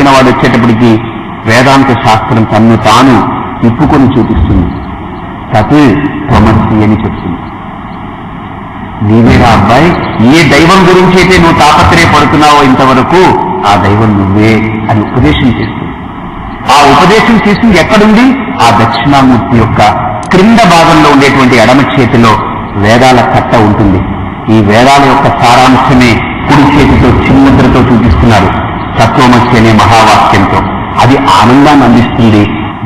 కలిగిన వాడు వచ్చేటప్పటికి వేదాంత శాస్త్రం తన్ను తాను ఇప్పుకొని చూపిస్తుంది. తత్ త్వమసి అని చెప్తుంది. నీవేరా అబ్బాయి, ఏ దైవం గురించి అయితే నువ్వు తాపత్రయపడుతున్నావో ఇంతవరకు ఆ దైవం నువ్వే అని ఉపదేశం చేస్తుంది. ఆ ఉపదేశం చేసింది ఎక్కడుంది? ఆ దక్షిణామూర్తి యొక్క క్రింద భాగంలో ఉండేటువంటి ఎడమ చేతిలో వేదాల కట్ట ఉంటుంది. ఈ వేదాల యొక్క సారాంశమే కుడి చేతితో చిన్నద్రతో చూపిస్తున్నారు తత్వమసి అనే మహావాక్యంతో. అది ఆనందాన్ని అందిస్తుంది.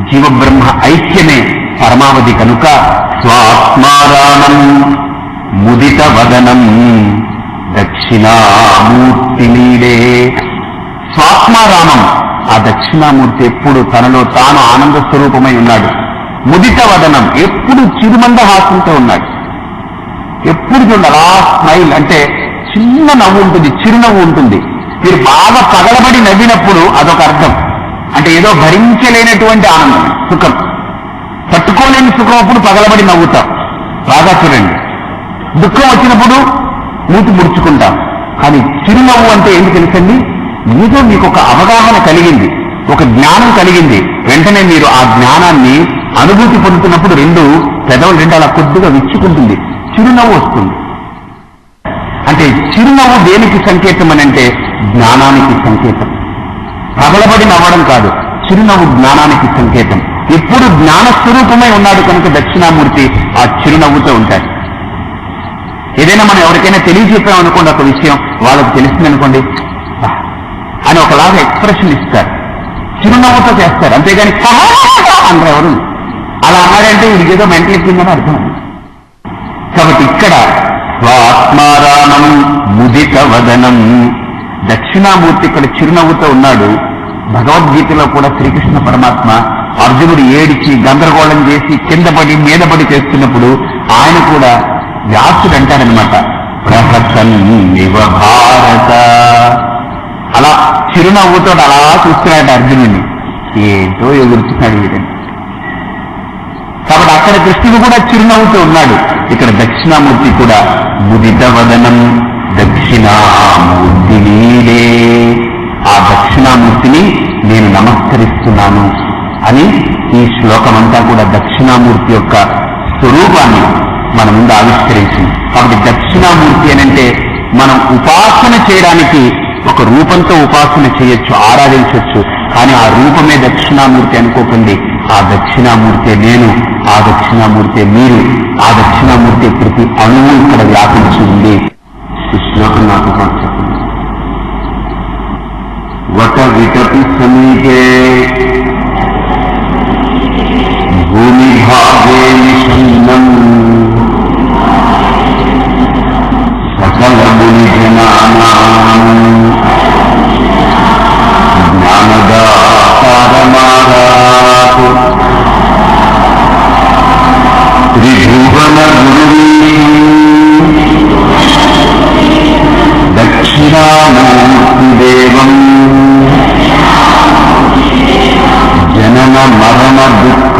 జీవబ్రహ్మ ఐక్యమే పరమావధి కనుక స్వాత్మారామం ముదిత వదనం దక్షిణామూర్తి నీడే. స్వాత్మారామం, ఆ దక్షిణామూర్తి ఎప్పుడు తనలో తాను ఆనంద స్వరూపమై ఉన్నాడు. ముదిత వదనం, ఎప్పుడు చిరుమందహాసంతో ఉన్నాడు. ఎప్పుడు చూడండి అలా స్మైల్, అంటే చిన్న నవ్వు ఉంటుంది, చిరునవ్వు ఉంటుంది. మీరు బాగా పగలబడి నవ్వినప్పుడు అదొక అర్థం, అంటే ఏదో భరించలేనటువంటి ఆనందం, సుఖం, పట్టుకోలేని సుఖం. అప్పుడు పగలబడి నవ్వుతాం. బాగా చూడండి. దుఃఖం వచ్చినప్పుడు మూతి ముడుచుకుంటాం. కానీ చిరునవ్వు అంటే ఏంటి తెలుసండి? ఏదో మీకు ఒక అవగాహన కలిగింది, ఒక జ్ఞానం కలిగింది. వెంటనే మీరు ఆ జ్ఞానాన్ని అనుభూతి పొందుతున్నప్పుడు పెదవులు రెండు అలా కొద్దిగా విచ్చుకుంటుంది, చిరునవ్వు వస్తుంది. అంటే చిరునవ్వు దేనికి సంకేతం అని అంటే జ్ఞానానికి సంకేతం. పగలబడి నవ్వడం కాదు, చిరునవ్వు జ్ఞానానికి సంకేతం. ఎప్పుడు జ్ఞానస్వరూపమై ఉన్నాడు కనుక దక్షిణామూర్తి ఆ చిరునవ్వుతో ఉంటాడు. ఏదైనా మనం ఎవరికైనా తెలియజెప్పామనుకోండి ఒక విషయం, వాళ్ళకి తెలిసిందనుకోండి అని ఒకలాగా ఎక్స్ప్రెషన్ ఇస్తారు, చిరునవ్వుతో చేస్తారు. అంతేగాని అందరూ ఎవరు అలా అన్నారంటే వీడికి ఏదో మెంటల్ ఎక్కిందని అర్థం. కాబట్టి ఇక్కడ స్వాత్మారామం ముదిత వదనం, దక్షిణామూర్తి ఇక్కడ చిరునవ్వుతో ఉన్నాడు. భగవద్గీతలో కూడా శ్రీకృష్ణ పరమాత్మ అర్జునుడు ఏడిచి గందరగోళం చేసి కిందపడి మీదపడి చేస్తున్నప్పుడు ఆయన కూడా వ్యాసుడు అంటారనమాట, ప్రహసన్నివ భారత. అలా చిరునవ్వుతో అలా చూస్తున్నాడు అర్జునుడిని. ఏంటో ఎగురుతున్నాడు వీడని. కాబట్టి అక్కడ కృష్ణుడు కూడా చిరునవ్వుతో ఉన్నాడు. ఇక్కడ దక్షిణామూర్తి కూడా ముదిత వదనం దక్షిణామూర్తి నీడే. ఆ దక్షిణామూర్తిని నేను నమస్కరిస్తున్నాను అని ఈ శ్లోకమంతా కూడా దక్షిణామూర్తి యొక్క స్వరూపాన్ని మన ముందు ఆవిష్కరించింది. కాబట్టి దక్షిణామూర్తి అనంటే మనం ఉపాసన చేయడానికి ఒక రూపంతో ఉపాసన చేయొచ్చు, ఆరాధించవచ్చు. కానీ ఆ రూపమే దక్షిణామూర్తి అనుకోకండి. ఆ దక్షిణామూర్తి నేను, ఆ దక్షిణామూర్తి మీరు, ఆ దక్షిణామూర్తి ప్రతి అణువు ఇక్కడ వ్యాపించి ఉంది. ఈ శ్లోకం నాకు చెప్పండి. వట విటపి సమీపే భూమి భాగే నిషన్నం సకల ముని జనానాం జ్ఞానదాకారమారాత్ త్రిభువన గురువీ దక్షిణామూర్తి దేవం జనన మరణ దుఃఖ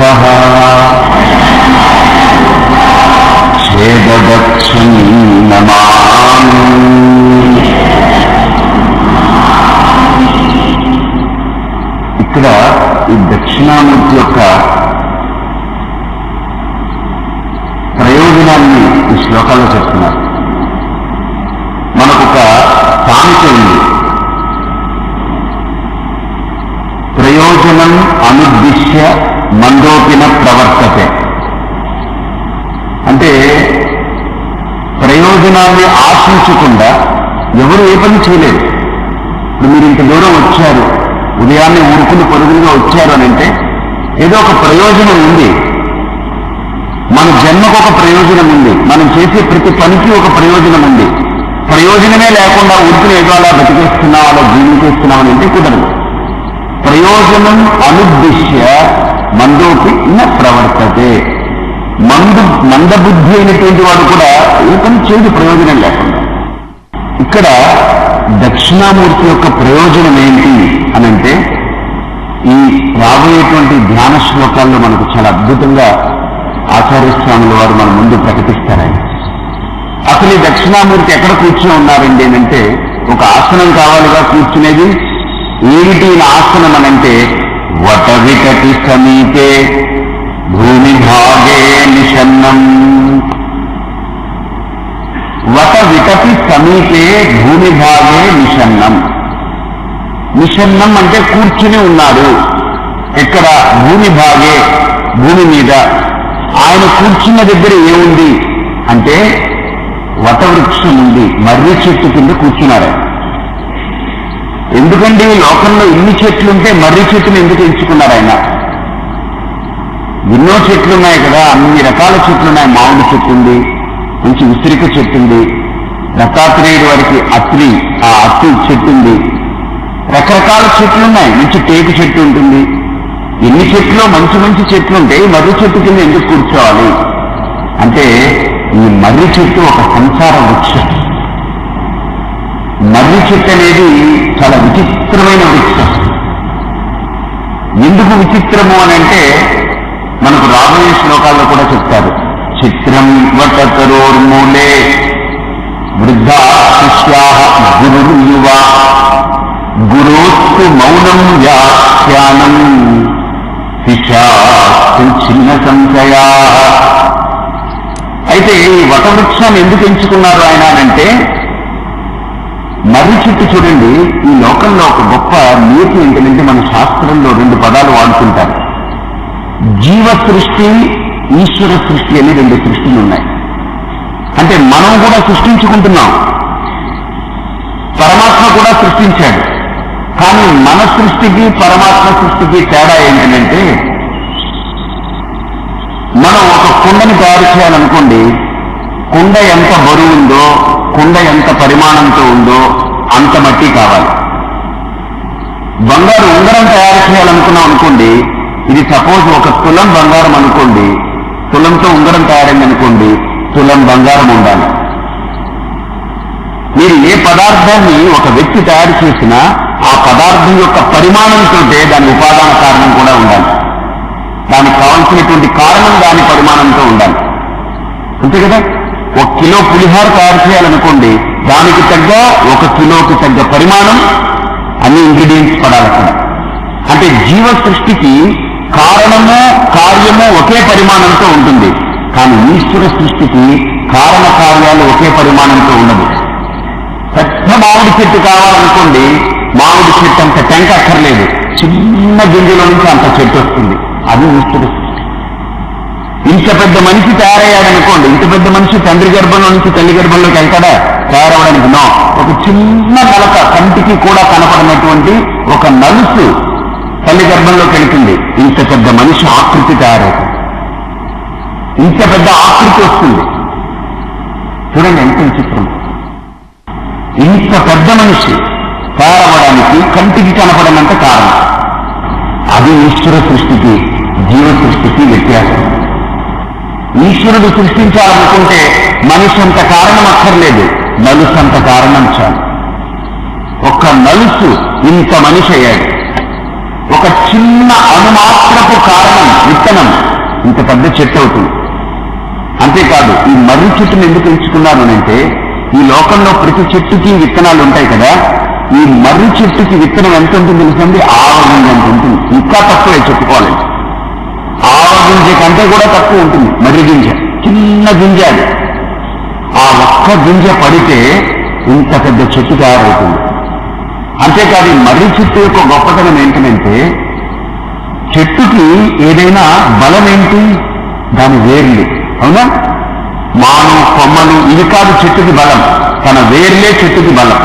ఛేదదక్షం నమామి. ఇక్కడ ఈ దక్షిణామూర్తి యొక్క ప్రయోజనాన్ని ఈ శ్లోకాల్లో చెప్తున్నారు. మనకొక సామెత ఉంది, ప్రయోజనం అనుద్దిశ్య మందోపిన ప్రవర్తతే. అంటే ప్రయోజనాన్ని ఆశించకుండా ఎవరు ఏ పని చేయలేరు. ఇప్పుడు మీరు ఇంత దూరం వచ్చారు, ఉదయాన్నే ఊరుకుని పరుగులుగా వచ్చారు అని అంటే ఏదో ఒక ప్రయోజనం ఉంది. మన జన్మకు ఒక ప్రయోజనం ఉంది, మనం చేసే ప్రతి పనికి ఒక ప్రయోజనం ఉంది. ప్రయోజనమే లేకుండా ఊరుకుని ఏదో అలా బతికేస్తున్నాం, అలా జీవించేస్తున్నామని అంటే కుదరదు. ప్రయోజనం అనుద్దిశ్య మందోపి న ప్రవర్తతే. మందబుద్ధి అయినటువంటి వాడు కూడా ఏ పని చేయదు ప్రయోజనం లేకుండా. ఇక్కడ దక్షిణామూర్తి యొక్క ప్రయోజనం ఏంటి అనంటే ఈ రాబోయేటువంటి ధ్యాన శ్లోకాల్లో మనకు చాలా అద్భుతంగా ఆచార్య స్వాముల వారు మన ముందు ప్రకటిస్తారాయన. అసలు ఈ దక్షిణామూర్తి ఎక్కడ కూర్చుని ఉన్నారండి అంటే ఒక ఆసనం కావాలిగా కూర్చునేది, ఏమిటి ఆసనం అనంటే వట వికటి సమీపే భూమి భాగే నిషన్నం. వట వికటి సమీపే భూమి భాగే నిషన్నం. నిషన్నం అంటే కూర్చుని ఉన్నాడు. ఎక్కడ? భూమి భాగే, భూమి మీద. ఆయన కూర్చున్న దగ్గర ఏముంది అంటే వటవృక్షం ఉంది, మర్రి చెట్టు కింద కూర్చున్నారు. ఎందుకండి లోకంలో ఇన్ని చెట్లుంటే మర్రి చెట్టును ఎందుకు ఎంచుకున్నారు ఆయన? ఎన్నో చెట్లు ఉన్నాయి కదా, అన్ని రకాల చెట్లు ఉన్నాయి. మామిడి చెట్టు ఉంది, మంచి ఉసిరిక చెట్టు ఉంది, దత్తాత్రేయుడి వారికి ఆ అత్తి చెట్టు ఉంది, రకరకాల చెట్లు ఉన్నాయి. మంచి టేకు చెట్టు ఉంటుంది. ఎన్ని చెట్లు, మంచి మంచి చెట్లు ఉంటాయి, మర్రి చెట్టు కింద ఎందుకు కూర్చోవాలి అంటే ఈ మర్రి చెట్టు ఒక సంసార వృక్షం. మర్రి చెట్టు అనేది చాలా విచిత్రమైన వృక్షం. ఎందుకు విచిత్రము అని అంటే మనకు రాబోయే శ్లోకాల్లో కూడా చెప్తారు. చిత్రం వటకరోర్మూలే వృద్ధా శిష్యా గురు యువ గురోస్తు మౌనం వ్యాఖ్యానం శిష్యాస్తు చిన్న సంశయా. అయితే ఈ వటవృక్షాన్ని ఎందుకు ఎంచుకున్నారు ఆయన అంటే మర్రి చెట్టు చూడండి, ఈ లోకంలో ఒక గొప్ప నీతి ఏంటంటే మన శాస్త్రంలో 2 పదాలు వాడుతుంటారు. జీవ సృష్టి, ఈశ్వర సృష్టి అని 2 సృష్టిలు ఉన్నాయి. అంటే మనం కూడా సృష్టించుకుంటున్నాం, పరమాత్మ కూడా సృష్టించాడు. కానీ మన సృష్టికి పరమాత్మ సృష్టికి తేడా ఏంటంటే మనం ఒక కుండని తయారు చేయాలనుకోండి, కుండ ఎంత బరువు ఉందో, కుండ ఎంత పరిమాణంతో ఉందో అంత మట్టి కావాలి. బంగారు ఉంగరం తయారు చేయాలనుకున్నాం అనుకోండి, ఇది సపోజ్ 1 తులం బంగారం అనుకోండి, తులంతో ఉంగరం తయారైంది అనుకోండి, తులం బంగారం ఉండాలి. మీరు ఏ పదార్థాన్ని ఒక వ్యక్తి తయారు చేసినా ఆ పదార్థం యొక్క పరిమాణంతో దాని ఉపాదాన కారణం కూడా ఉండాలి. దానికి కావాల్సినటువంటి కారణం దాని పరిమాణంతో ఉండాలి. అంతే కదా? 1 కిలో పులిహోర తయారు చేయాలనుకోండి, దానికి తగ్గ 1 కిలోకి తగ్గ పరిమాణం అన్ని ఇంగ్రీడియంట్స్ పడాలి అక్కడ. అంటే జీవ సృష్టికి కారణము కార్యము ఒకే పరిమాణంతో ఉంటుంది. కానీ ఈశ్వర సృష్టికి కారణ కార్యాలు ఒకే పరిమాణంతో ఉండదు. పెద్ద మామిడి చెట్టు కావాలనుకోండి, మామిడి చెట్టు అంత టెంక అక్కర్లేదు, చిన్న గింజలో నుంచి అంత చెట్టు వస్తుంది. అది ఈశ్వర సృష్టి. ఇంత పెద్ద మనిషి తయారయ్యాడనుకోండి, ఇంత పెద్ద మనిషి తండ్రి గర్భంలో నుంచి తల్లి గర్భంలోకి వెళ్తాడా? తయారవడానికి నో. ఒక చిన్న నలక, కంటికి కూడా కనపడినటువంటి ఒక నలుసు తల్లి గర్భంలోకి వెళ్తుంది. ఇంత పెద్ద మనిషి ఆకృతి తయారవుతుంది, ఇంత పెద్ద ఆకృతి వస్తుంది. చూడండి ఎంత విచిత్రం. ఇంత పెద్ద మనిషి తయారవడానికి కంటికి కనపడనంత కారణం. అది ఈశ్వర సృష్టికి జీవ సృష్టికి వ్యత్యాసం. ఈశ్వరుడు సృష్టించాలనుకుంటే మనిషి అంత కారణం అక్కర్లేదు, నలుసు అంత కారణం చాలు. ఒక్క నలుసు ఇంత మనిషి అయ్యాడు. ఒక చిన్న అణుమాత్రపు కారణం, విత్తనం, ఇంత పెద్ద చెట్టు అవుతుంది. అంతేకాదు, ఈ మర్రి చెట్టును ఎందుకు ఎంచుకున్నాను అంటే ఈ లోకంలో ప్రతి చెట్టుకి విత్తనాలు ఉంటాయి కదా. ఈ మర్రి చెట్టుకి విత్తనం ఎంత ఉంటుంది తెలుసండి? ఆవగింజ అంత ఉంటుంది. ఇంకా తక్కువే చెప్పుకోవాలి. ఆవగింజ కంటే కూడా తక్కువ ఉంటుంది మర్రి గింజ. చిన్న గింజ అది. ఆ ఒక్క గింజ పడితే ఇంత పెద్ద చెట్టు తయారవుతుంది. అంతేకాదు, ఈ మర్రి చెట్టు యొక్క గొప్పతనం ఏంటంటే చెట్టుకి ఏదైనా బలం ఏంటి? దాని వేర్లు. అవునా? మాను, కొమ్మలు ఇవి కాదు చెట్టుకి బలం, తన వేర్లే చెట్టుకి బలం.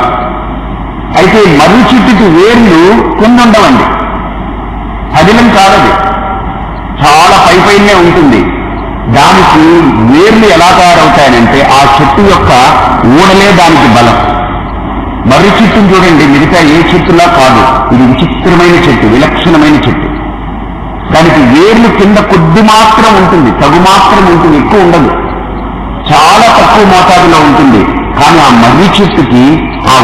అయితే మర్రి చెట్టుకి వేర్లు కొన్ని ఉండవండి, అదిలం కాదది, చాలా పైపైనే ఉంటుంది. దానికి వేర్లు ఎలా తయారవుతాయంటే ఆ చెట్టు యొక్క ఊడలే దానికి బలం. మర్రి చెట్టును చూడండి, మిగతా ఏ చెట్టులా కాదు. ఇది విచిత్రమైన చెట్టు, విలక్షణమైన చెట్టు. దానికి వేర్లు కింద కొద్ది మాత్రం ఉంటుంది, తగు మాత్రం ఉంటుంది, ఎక్కువ ఉండదు, చాలా తక్కువ మోతాదులో ఉంటుంది. కానీ ఆ మర్రి చెట్టుకి ఆ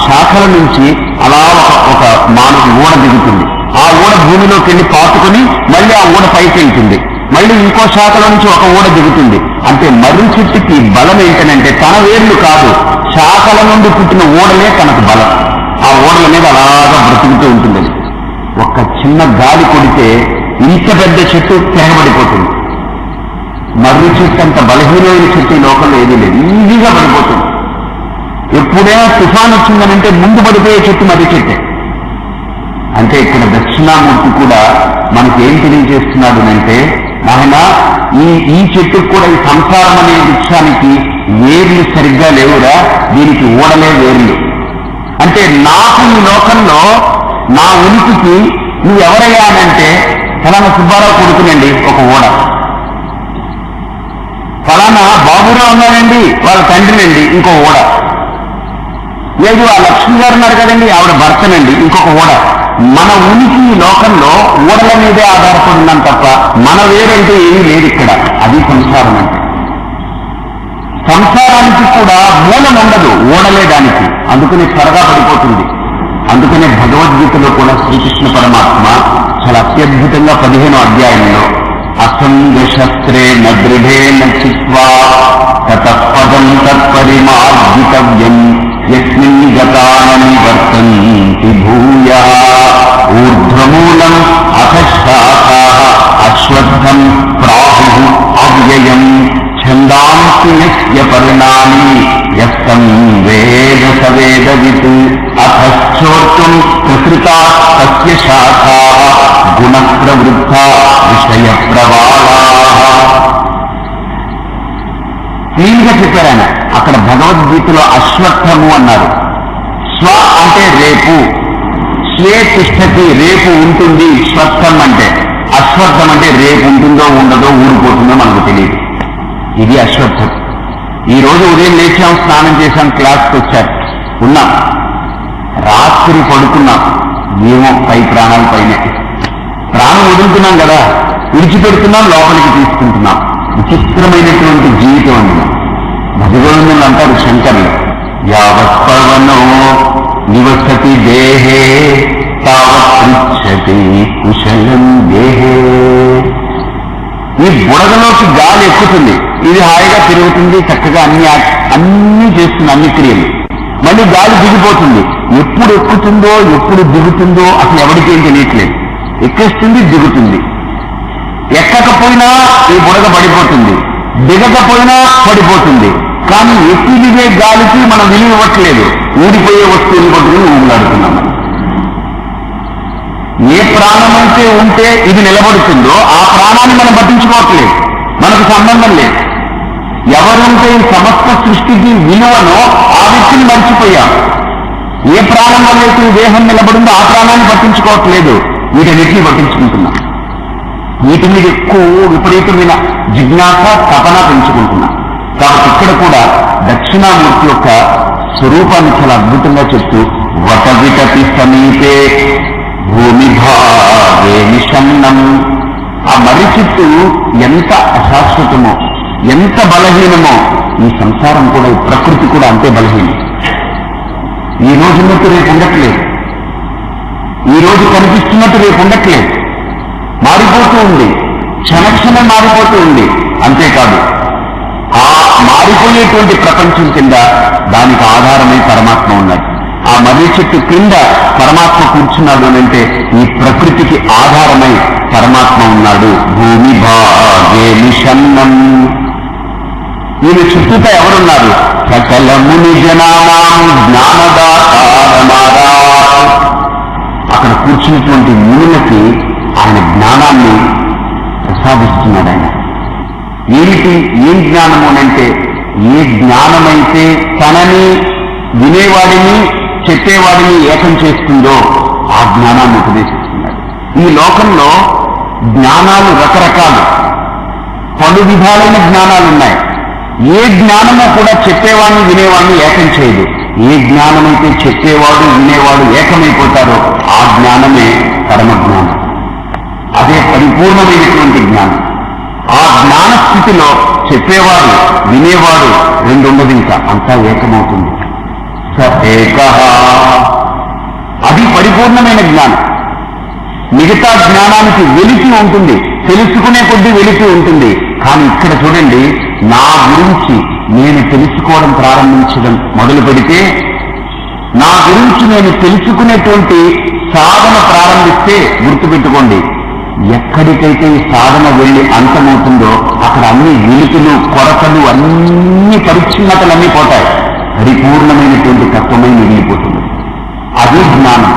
శాఖల నుంచి అలా ఒక మానవ ఊడ దిగుతుంది. ఆ ఊడ భూమిలోకి వెళ్ళి పాతుకొని మళ్ళీ ఆ ఊడ పైకి వెళ్తుంది. మళ్ళీ ఇంకో శాఖలో నుంచి ఒక ఊడ దిగుతుంది. అంటే మర్రి చెట్టుకి బలం ఏంటనంటే తన వేర్లు కాదు, శాఖల నుండి పుట్టిన ఊడలే తనకు బలం. ఆ ఓడల మీద అలాగా బ్రతుకుతూ ఉంటుంది. ఒక్క చిన్న గాలి కొడితే ఇంత పెద్ద చెట్టు తిరగబడిపోతుంది. మర్రి చెట్టు అంత బలహీనమైన చెట్టు ఈ లోకంలో ఏదీ లేదు, ఈజీగా పడిపోతుంది. ఎప్పుడైనా తుఫాన్ వచ్చిందనంటే ముందు పడిపోయే చెట్టు మర్రి చెట్టే. అంటే ఇక్కడ దక్షిణామూర్తి కూడా మనకి ఏం తెలియజేస్తున్నాడు అంటే, నాయన ఈ చెట్టుకు కూడా ఈ సంసారం అనే వృక్షానికి వేర్లు సరిగ్గా లేవురా, దీనికి ఓడలే వేర్లు. అంటే నాకు ఈ లోకంలో నా ఉనికికి నువ్వెవరయ్యా అనంటే, ఫలానా సుబ్బారావు కొడుకునండి ఒక ఓడ, ఫలానా బాబురావు ఉన్నాడండి వాళ్ళ తండ్రినండి ఇంకో ఓడ, లేదు ఆ లక్ష్మి గారు ఉన్నారు కదండి ఆవిడ భర్తనండి ఇంకొక ఓడ. మన ఉనికి ఈ లోకంలో ఓడల మీదే ఆధారపడి ఉన్నాం తప్ప మన వేరంటే ఏమీ లేదు ఇక్కడ. అది సంసారం అంటే. సంసారానికి కూడా మూలం ఉండదు, ఓడలే దానికి, అందుకనే త్వరగా పడిపోతుంది. అందుకనే భగవద్గీతలో కూడా శ్రీకృష్ణ పరమాత్మ చాలా అత్యద్భుతంగా 15వ అధ్యాయంలో అసంగశస్త్రేణ దృఢేన చిత్వా తతఃపదం తత్పరిమార్జితవ్యం యస్మిన్ గతాన నివర్తంతి భూయః ఊర్ధ్వమూలం అధః శాఖాః అశ్వత్థం ప్రాహుః అవ్యయం ఛందాంసి యస్య పర్ణాని యస్తం వేద స వేదవిత్ అథశ్చోర్తుం ప్రసృతాః తస్య శాఖాః గుణప్రవృద్ధా విషయ ప్రవాళాః. క్లీన్ గా చెప్పారు ఆయన. అక్కడ భగవద్గీతలో అశ్వత్థము అన్నారు. స్వ అంటే రేపు, స్వే తిష్టతి రేపు ఉంటుంది, శ్వత్థం అంటే. అశ్వత్థం అంటే రేపు ఉంటుందో ఉండదో ఊడిపోతుందో మనకు తెలియదు. ఇది అశ్వత్థం. ఈ రోజు ఉదయం లేచాం, స్నానం చేశాం, క్లాస్కి వచ్చారు, ఉన్నాం, రాత్రి పడుకున్నాం, ఏమో పై ప్రాణాల పైన ప్రాణం వదులుతున్నాం కదా, విడిచిపెడుతున్నాం, లోపలికి తీసుకుంటున్నాం. విచిత్రమైనటువంటి జీవితం అండి. భజగోవిందులు అంటారు శంకరులు, యావత్ పవనో నివసతి దేహే తావత్ పృచ్ఛతి కుశలం దేహే. ఈ బుడగలోకి గాలి ఎక్కుతుంది, ఇది హాయిగా తిరుగుతుంది, చక్కగా అన్ని చేస్తుంది, అన్ని క్రియలు. మళ్ళీ గాలి దిగిపోతుంది. ఎప్పుడు ఎక్కుతుందో ఎప్పుడు దిగుతుందో అసలు ఎవరికి ఏం తెలియట్లేదు. ఎక్కేస్తుంది, దిగుతుంది. ఎక్కకపోయినా ఈ బుడగ పడిపోతుంది, దిగకపోయినా పడిపోతుంది. కానీ ఎక్కి దిగే గాలికి మనం విలువ ఇవ్వట్లేదు, ఊడిపోయే వస్తువుని పట్టుకుని ఊగులాడుతున్నాం. ఏ ప్రాణమైతే ఉంటే ఇది నిలబడుతుందో ఆ ప్రాణాన్ని మనం పట్టించుకోవట్లేదు, మనకు సంబంధం లేదు. ఎవరుంటే ఈ సమస్త సృష్టికి విలువనో ఆ వ్యక్తిని మర్చిపోయాం. ఏ ప్రాణం వల్లైతే ఈ దేహం నిలబడిందో ఆ ప్రాణాన్ని పట్టించుకోవట్లేదు, వీటన్నిటిని పట్టించుకుంటున్నాం. వీటి మీద ఎక్కువ విపరీతమైన జిజ్ఞాస తపన పెంచుకుంటున్నాం. కాబట్టి ఇక్కడ కూడా దక్షిణామూర్తి యొక్క స్వరూపాన్ని చాలా అద్భుతంగా చెప్తూ, వటవిటపి సమీపే భూమి భాగే నిషన్నం. ఆ మర్రి చెట్టు ఎంత అశాశ్వతమో, ఎంత బలహీనమో, ఈ సంసారం కూడా, ఈ ప్రకృతి కూడా అంతే బలహీనం. ఈ రోజు ఉన్నట్టు రేపు ఉండట్లేదు, ఈ రోజు కనిపిస్తున్నట్టు రేపు ఉండట్లేదు, మారిపోతూ ఉంది, క్షణక్షణం మారిపోతూ ఉంది. అంతేకాదు ఆ మారిపోయేటువంటి ప్రపంచం కింద దానికి ఆధారమై పరమాత్మ ఉన్నాడు. ఆ మర్రి చెట్టు కింద పరమాత్మ కూర్చున్నాడు అంటే ఈ ప్రకృతికి ఆధారమై పరమాత్మ ఉన్నాడు. భూమి భాగే నిషన్నం. ఈయన చుట్టూతా ఎవరున్నారు? సకల ముని జనానాం జ్ఞానదాతారమారా. అక్కడ కూర్చున్నటువంటి మునులకి ఆయన జ్ఞానాన్ని ప్రసాదిస్తున్నాడు. ఆయన ఏమిటి, ఏం జ్ఞానము అనంటే, ఏ జ్ఞానమైతే తనని వినేవాడిని చెప్పేవాడిని ఏకం చేస్తుందో ఆ జ్ఞానాన్ని ఉపదేశిస్తున్నాడు. ఈ లోకంలో జ్ఞానాలు రకరకాలు, పలు విధాలైన జ్ఞానాలు ఉన్నాయి. ఏ జ్ఞానమో కూడా చెప్పేవాడిని వినేవాడిని ఏకం చేయదు. ఏ జ్ఞానమైతే చెప్పేవాడు వినేవాడు ఏకమైపోతారో ఆ జ్ఞానమే పరమ జ్ఞానం. అదే పరిపూర్ణమైనటువంటి జ్ఞానం. ఆ జ్ఞాన స్థితిలో చెప్పేవాడు వినేవాడు రెండు ఉండదు, ఇంకా అంతా ఏకమవుతుంది. స ఏకః. అది పరిపూర్ణమైన జ్ఞానం. మిగతా జ్ఞానానికి వెలితి ఉంటుంది, తెలుసుకునే కొద్దీ వెలితి ఉంటుంది. కానీ ఇక్కడ చూడండి, నా గురించి నేను తెలుసుకోవడం ప్రారంభించడం మొదలు పెడితే నా గురించి నేను తెలుసుకునేటువంటి సాధన ప్రారంభిస్తే గుర్తుపెట్టుకోండి, ఎక్కడికైతే ఈ సాధన వెళ్లి అంతమవుతుందో అక్కడ అన్ని వెలుతులు కొరతలు అన్ని పరిచ్ఛిన్నతలన్నీ పోతాయి. పరిపూర్ణమైనటువంటి తత్వమై మిగిలిపోతుంది. అది జ్ఞానం.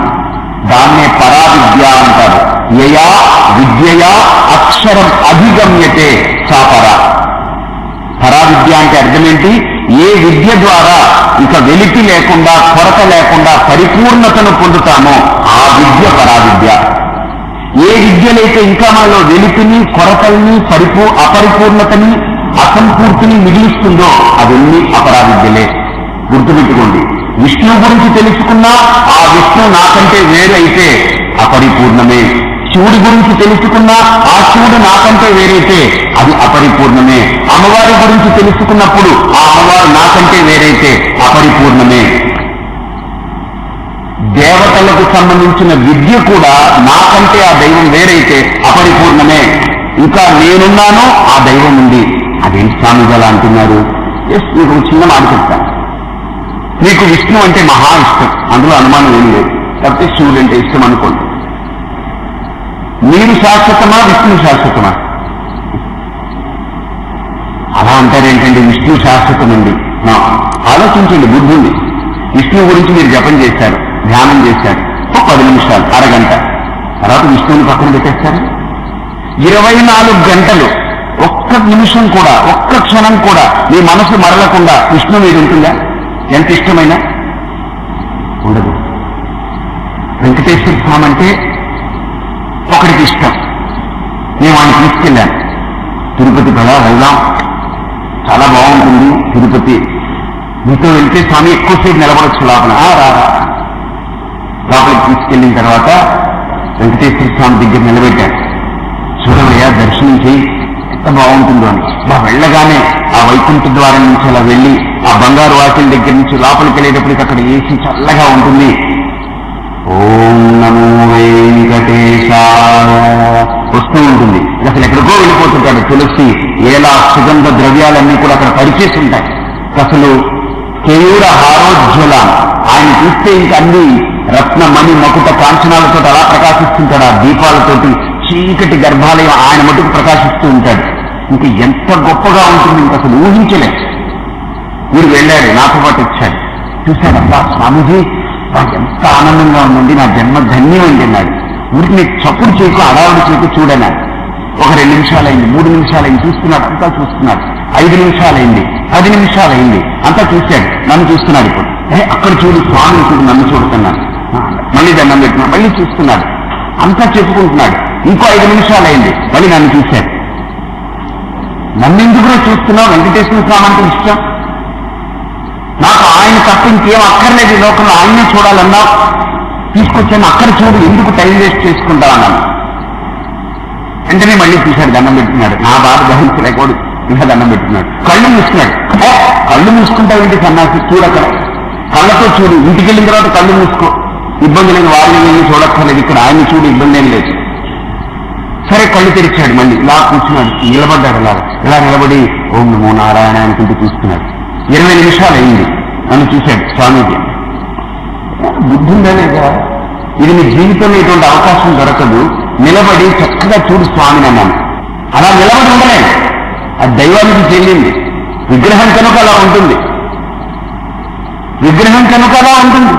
దాన్నే పరావిద్య అంటారు. యయా విద్యయా అక్షరం అధిగమ్యతే సా పరావిద్య అంటే అర్థమేంటి? ఏ విద్య ద్వారా ఇక వెలితి లేకుండా కొరత లేకుండా పరిపూర్ణతను పొందుతామో ఆ విద్య పరావిద్య. ఏ విద్యలైతే ఇంకా మనలో వెలితిని కొరతల్ని అపరిపూర్ణతని అసంపూర్తిని మిగిలిస్తుందో అవన్నీ అపరావిద్యలే. గుర్తుపెట్టుకోండి, విష్ణువు గురించి తెలుసుకున్నా ఆ విష్ణు నాకంటే వేరైతే అపరిపూర్ణమే. శివుడి గురించి తెలుసుకున్నా ఆ శివుడు నాకంటే వేరైతే అది అపరిపూర్ణమే. అమ్మవారి గురించి తెలుసుకున్నప్పుడు ఆ అమ్మవారు నాకంటే వేరైతే అపరిపూర్ణమే. దేవతలకు సంబంధించిన విద్య కూడా నాకంటే ఆ దైవం వేరైతే అపరిపూర్ణమే. ఇంకా నేనున్నాను, ఆ దైవం ఉంది. అదేంటి స్వామిజీ అలా అంటున్నారు? మీకు చిన్న మాట చెప్తాను. మీకు విష్ణు అంటే మహా ఇష్టం, అందులో అనుమానం ఏం లేదు. కాకపోతే శివుడు అంటే ఇష్టం అనుకోండి. మీరు శాశ్వతమా, విష్ణు శాశ్వతమా? అలా అంటారేంటండి? విష్ణు శాశ్వతమండి. ఆలోచించండి, బుద్ధి ఉంది. విష్ణువు గురించి మీరు జపం చేశారు, ధ్యానం చేశారు, 10 నిమిషాలు, అరగంట, తర్వాత విష్ణువుని పక్కన పెట్టేస్తారు. 24 గంటలు ఒక్క నిమిషం కూడా, ఒక్క క్షణం కూడా మీ మనసు మరలకుండా విష్ణువు మీద ఉంటుందా? ఎంత ఇష్టమైనా ఉండదు. వెంకటేశ్వర స్వామి అంటే ఒకడికి ఇష్టం. నేను ఆయన తీసుకెళ్ళాను. తిరుపతి కదా, వెళ్దాం, చాలా బాగుంటుంది తిరుపతి, మీతో వెళ్తే స్వామి ఎక్కువసేపు నిలబడచ్చు లోపల. లోపలికి తీసుకెళ్ళిన తర్వాత వెంకటేశ్వర స్వామి దగ్గర నిలబెట్టాను. చూడవయ్యా, దర్శనం చేయి, ఎంత బాగుంటుందో అని. వెళ్ళగానే ఆ వైకుంఠ ద్వారం నుంచి అలా వెళ్ళి ఆ బంగారు వాకిల దగ్గర నుంచి లోపలికి వెళ్ళేటప్పటికి అక్కడ ఏసీ చల్లగా ఉంటుంది. ఓం నమో వెంకటేశాయ వస్తూ ఉంటుంది. అసలు ఎక్కడికో వెళ్ళిపోతుంటాడు. తులసి, ఏలా సుగంధ ద్రవ్యాలన్నీ కూడా అక్కడ పరిచేసి ఉంటాయి. అసలు కేయూర హారోజ్వల, ఆయన చూస్తే ఇంక అన్ని రత్న మణి మకుట కాంచనాలతో అలా ప్రకాశిస్తుంటాడు. ఆ దీపాలతోటి చీకటి గర్భాలయం ఆయన మటుకు ప్రకాశిస్తూ ఉంటాడు. ఇంక ఎంత గొప్పగా ఉంటుంది, ఇంక అసలు ఊహించలేదు. మీరు వెళ్ళాడు, నాతో పాటు వచ్చాడు, చూశాడబ్బా స్వామీజీ నాకు ఎంత ఆనందంగా ఉందండి, నా జన్మ ధన్యమైంది అన్నాడు. ఊరికి నీకు చప్పుడు చేయకు, అడావుడి చేయకు, చూడన్నాడు. ఒక 2 నిమిషాలైంది, 3 నిమిషాలైంది, చూస్తున్నాడు, అంతా చూస్తున్నాడు. 5 నిమిషాలైంది, 10 నిమిషాలైంది, అంతా చూశాడు, నన్ను చూస్తున్నాడు. ఇప్పుడు అక్కడ చూడు, స్వామిని చూడు, నన్ను చూడుతున్నాడు. మళ్ళీ దండం పెట్టున్నాడు, మళ్ళీ చూస్తున్నాడు, అంతా చెప్పుకుంటున్నాడు. ఇంకో 5 నిమిషాలైంది, మళ్ళీ నన్ను చూశాడు. నన్నెందుకు చూస్తున్నావు? వెంకటేశ్వర స్వామి అంటే ఇష్టం నాకు, ఆయన తప్ప ఇంకేం అక్కర్లేదు ఈ లోకంలో, ఆయనే చూడాలన్నా తీసుకొచ్చాను, అక్కడ చూడు, ఎందుకు టైం వేస్ట్ చేసుకుంటావు అన్నాను. వెంటనే మళ్ళీ చూశాడు, దండం పెట్టుకున్నాడు. నా బాధ గ్రహించలేకూడదు, ఇంకా దండం పెట్టుకున్నాడు. కళ్ళు మూసుకున్నాడు. కళ్ళు మూసుకుంటావేంటి సన్నాసి, చూడక్కడ కళ్ళతో చూడు, ఇంటికి వెళ్ళిన తర్వాత కళ్ళు మూసుకో, ఇబ్బంది లేదు, వారిని చూడక్కర్లేదు, ఇక్కడ ఆయన చూడు, ఇబ్బంది ఏం లేదు. సరే కళ్ళు తెరిచాడు, మళ్ళీ ఇలా కూర్చున్నాడు, నిలబడ్డాడు. ఇలా నిలబడి ఓం నమో నారాయణ అనుకుంటూ చూస్తున్నాడు. 20 నిమిషాలు అయింది, నన్ను చూశాడు. స్వామీజీ బుద్ధి ఉందా లేదా? ఇది నీ జీవితంలో ఇటువంటి అవకాశం దొరకదు, నిలబడి చక్కగా చూడు స్వామిని అన్నాను. అలా నిలబడి ఉండలేదు, అది దైవానికి చెల్లింది. విగ్రహం కనుక అలా ఉంటుంది, విగ్రహం కనుక అలా ఉంటుంది.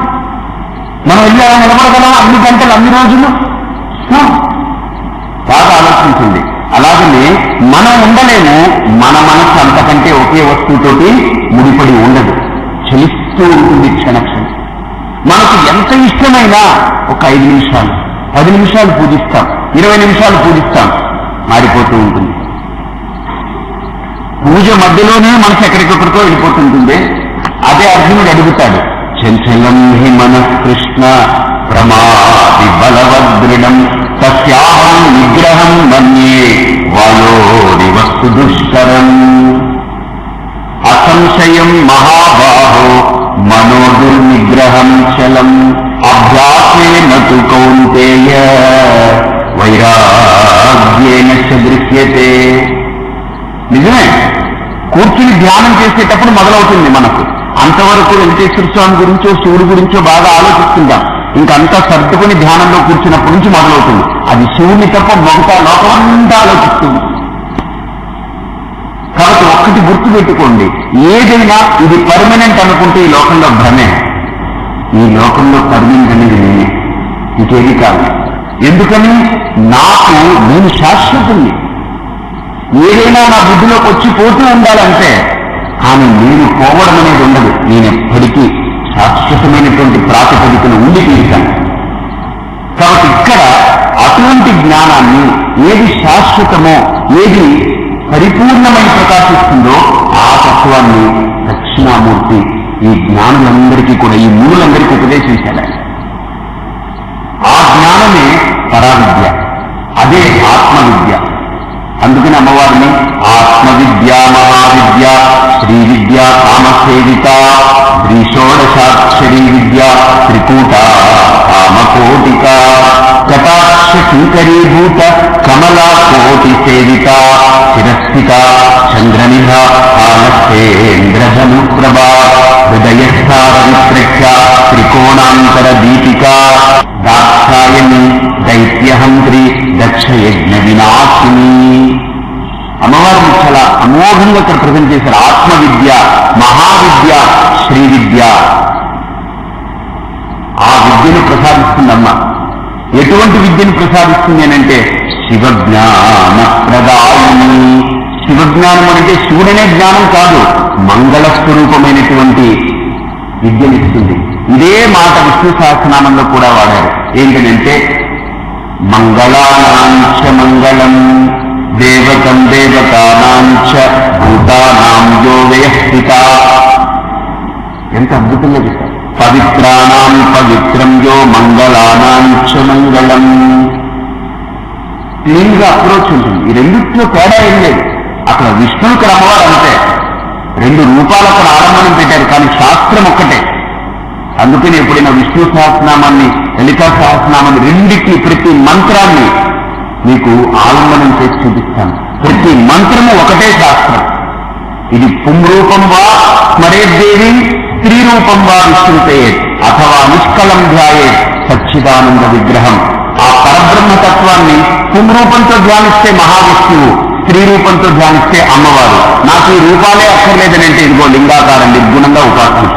మనం వెళ్ళి అలా నిలబడగలం అన్ని గంటలు, అన్ని రోజులు? బాగా ఆలోచించండి. అలాగనే మనం ఉండలేము, మన మనస్సు అంతకంటే ఒకే వస్తువుతోటి ముడిపడి ఉండదు, చలిస్తూ ఉంటుంది క్షణక్షణం. మనకు ఎంత ఇష్టమైనా ఒక 5 నిమిషాలు, 10 నిమిషాలు పూజిస్తాం, 20 నిమిషాలు పూజిస్తాం, మారిపోతూ ఉంటుంది. పూజ మధ్యలోనే మనసు ఎక్కడికెక్కడికో వెళ్ళిపోతుంటుంది. అదే అర్జునుడు అడుగుతాడు, చంచలం హి మనః కృష్ణ ప్రమాది బలవదృఢం తస్యాహం నిగ్రహం మన్యే వాయోరి వస్తు దుష్కరం అసంశయం మహాబాహో మనోదుర్నిగ్రహం చలం అభ్యాసేన తు కౌంతేయ వైరాగ్యేన చ దృశ్యతే. నిజమే, కూర్చుని ధ్యానం చేసేటప్పుడు మొదలవుతుంది మనకు. అంతవరకు వెంకటేశ్వర స్వామి గురించో శివుడి గురించో బాగా ఆలోచిస్తుంటాం. ఇంకంతా సర్దుకుని ధ్యానంలో కూర్చున్నప్పటి నుంచి మొదలవుతుంది. అది శివుడిని తప్ప మొగతా లోకమంతా ఆలోచిస్తుంది. కాబట్టి ఒక్కటి గుర్తు పెట్టుకోండి, ఏదైనా ఇది పర్మనెంట్ అనుకుంటే ఈ లోకంలో భ్రమే. ఈ లోకంలో పర్మనెంట్ అనేది నేనే, ఇంకేది కాదు. ఎందుకని? నాకు నేను శాశ్వతుణ్ణి. ఏదైనా నా బుద్ధిలోకి వచ్చి పోతూ ఉండాలంటే, కానీ నేను పోవడం అనేది ఉండదు. నేను ఎప్పటికీ శాశ్వతమైనటువంటి ప్రాతిపదికను ఉండి తీరుతాను. కాబట్టి ఇక్కడ అటువంటి జ్ఞానాన్ని, ఏది శాశ్వతమో ఏది పరిపూర్ణమై ప్రకాశిస్తుందో ఆ తత్వాన్ని దక్షిణామూర్తి ఈ జ్ఞానులందరికీ కూడా, ఈ మునులందరికీ ఉపదేశించాడు. ఆ జ్ఞానమే పరావిద్య, అదే ఆత్మవిద్య. అందుకని అమ్మవారిని ఆత్మవిద్య, మహావిద్య, శ్రీ విద్య, కామసేవిత, శ్రీషోడశాక్షరీ విద్య, త్రికూట కామకోటిక, కటాక్ష కింకరీభూత కమలా కోటి సేవిత, శిరస్థిత చంద్రనిభ ఆనస్తేంద్రధనుప్రభా, హృదయస్థార విప్రఖ్య త్రికోణాంతర దీపిక, దాక్షాయణి దైత్యహంత్రి దక్షయజ్ఞ వినాశిని. అమ్మవారిని చాలా అమోఘంగా ఇక్కడ ప్రజెంట్ చేశారు. ఆత్మవిద్య, మహావిద్య, శ్రీ విద్య. ఆ విద్యను ప్రసాదిస్తుందమ్మ. ఎటువంటి విద్యను ప్రసాదిస్తుంది అనంటే శివజ్ఞాన ప్రదాయిని. శివజ్ఞానం అంటే శివుడనే జ్ఞానం కాదు, మంగళ స్వరూపమైనటువంటి విద్యనిస్తుంది. ఇదే మాట విష్ణు సహస్రనామంలో కూడా వాడారు. ఏంటంటే మంగళానాంచ మంగళం, దేవకం దేవతానాంచ భూతానాం యో వ్యస్థిత. ఎంత అద్భుతంగా చెప్పారు. పవిత్రాణం పవిత్రం యో మంగళానాంచ మంగళం. క్లీన్ గా అప్రోచ్ ఉంటుంది. ఈ రెండిట్లో తేడా ఏం లేదు. అక్కడ విష్ణువు, ఇక్కడ అమ్మవారు అంతే. రెండు రూపాలు అక్కడ ఆలంబనం పెట్టారు, కానీ శాస్త్రం ఒక్కటే. అందుకని ఎప్పుడైనా విష్ణు సహస్రనామాన్ని, లలితా సహస్రనామాన్ని రెండింటికి ప్రతి మంత్రాన్ని మీకు ఆలంబనం చేసి చూపిస్తాను. ప్రతి మంత్రము ఒకటే శాస్త్రం. ఇది పుంరూపం వా స్మరేద్దేవి, స్త్రీ రూపం వా విష్ణుతేయే, అథవా నిష్కలం ధ్యాయే సచ్చిదానంద విగ్రహం. ఆ పరబ్రహ్మతత్వాన్ని పుంరూపంతో ధ్యానిస్తే మహావిష్ణువు, స్త్రీ రూపంతో ధ్యానిస్తే అమ్మవారు. నాకు ఈ రూపాలే అక్కర్లేదనంటే ఇదిగో లింగాకారం నిర్గుణంగా ఉపాసన.